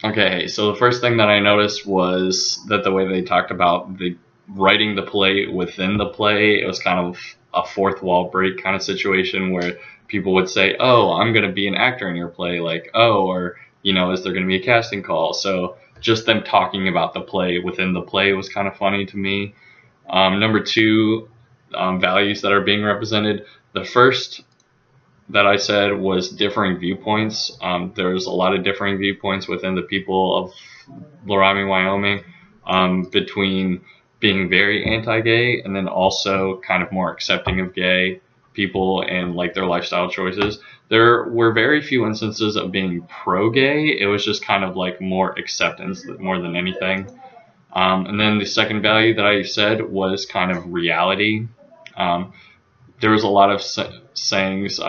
Okay, so the first thing that I noticed was that the way they talked about the writing the play within the play, it was kind of a fourth wall break kind of situation where people would say, "Oh, I'm going to be an actor in your play," like, "Oh," or "Is there going to be a casting call?" So just them talking about the play within the play was kind of funny to me. Number two, values that are being represented. The first that I said was differing viewpoints. There's a lot of differing viewpoints within the people of Laramie, Wyoming, between being very anti-gay and then also kind of more accepting of gay people and like their lifestyle choices. There were very few instances of being pro-gay. It was just kind of like more acceptance more than anything. And then the second value that I said was kind of reality. Um, there was a lot of sayings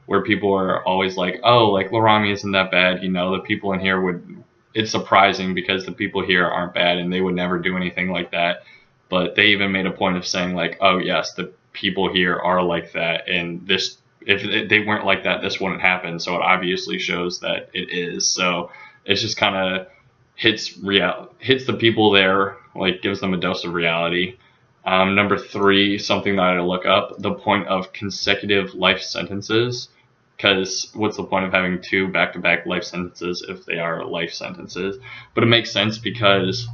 where people are always like, "Oh, like Laramie isn't that bad." The people in here would. It's surprising because the people here aren't bad and they would never do anything like that. But they even made a point of saying like, "Oh yes, the people here are like that, and this if they weren't like that, this wouldn't happen." So it obviously shows that it is. So it's just kind of hits the people there, like gives them a dose of reality. Number three, something that I look up, the point of consecutive life sentences. Because what's the point of having two back-to-back life sentences if they are life sentences? But it makes sense because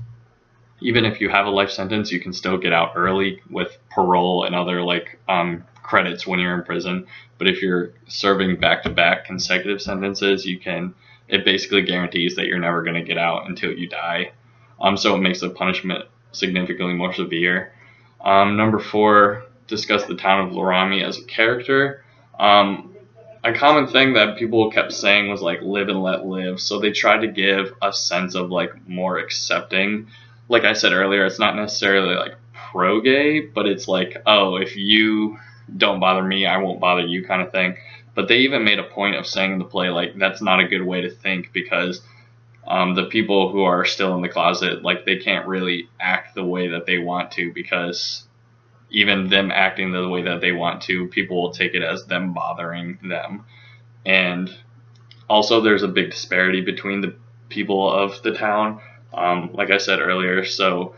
even if you have a life sentence, you can still get out early with parole and other credits when you're in prison. But if you're serving back-to-back consecutive sentences, it basically guarantees that you're never going to get out until you die. So it makes the punishment significantly more severe. Number four, discuss the town of Laramie as a character. A common thing that people kept saying was like live and let live. So they tried to give a sense of like more accepting. Like I said earlier, it's not necessarily like pro gay, but it's like, oh, if you don't bother me, I won't bother you kind of thing. But they even made a point of saying in the play, like, that's not a good way to think because the people who are still in the closet, like, they can't really act the way that they want to because even them acting the way that they want to, people will take it as them bothering them. And also, there's a big disparity between the people of the town, like I said earlier. So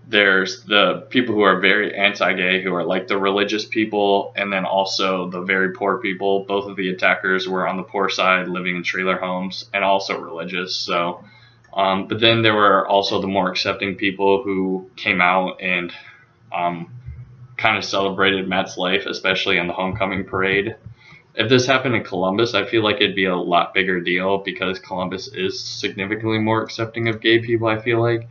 there's the people who are very anti-gay, who are like the religious people, and then also the very poor people. Both of the attackers were on the poor side, living in trailer homes, and also religious. So, but then there were also the more accepting people who came out and kind of celebrated Matt's life, especially on the homecoming parade. If this happened in Columbus, I feel like it'd be a lot bigger deal because Columbus is significantly more accepting of gay people, I feel like.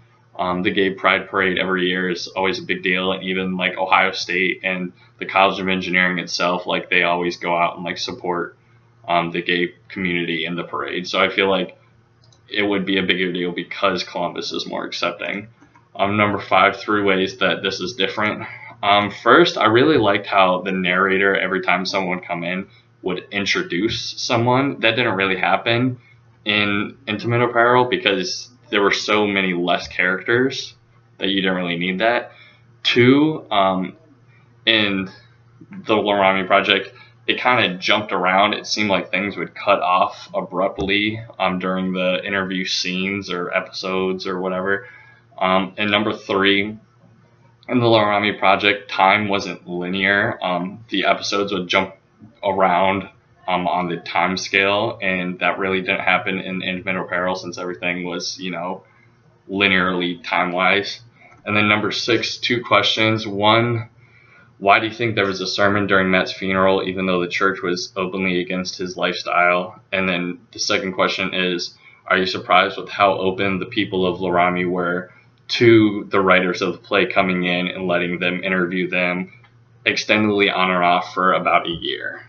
The gay pride parade every year is always a big deal, and even like Ohio State and the College of Engineering itself, like they always go out and like support the gay community in the parade. So I feel like it would be a bigger deal because Columbus is more accepting. Number five, three ways that this is different. First, I really liked how the narrator, every time someone would come in, would introduce someone. That didn't really happen in Intimate Apparel because there were so many less characters that you didn't really need that. Two, in the Laramie Project, it kind of jumped around. It seemed like things would cut off abruptly during the interview scenes or episodes or whatever. And number three, in the Laramie Project, time wasn't linear. The episodes would jump around on the time scale, and that really didn't happen in Intimate Apparel since everything was, linearly time-wise. And then number six, two questions. One, why do you think there was a sermon during Matt's funeral, even though the church was openly against his lifestyle? And then the second question is, are you surprised with how open the people of Laramie were to the writers of the play coming in and letting them interview them extendedly on or off for about a year?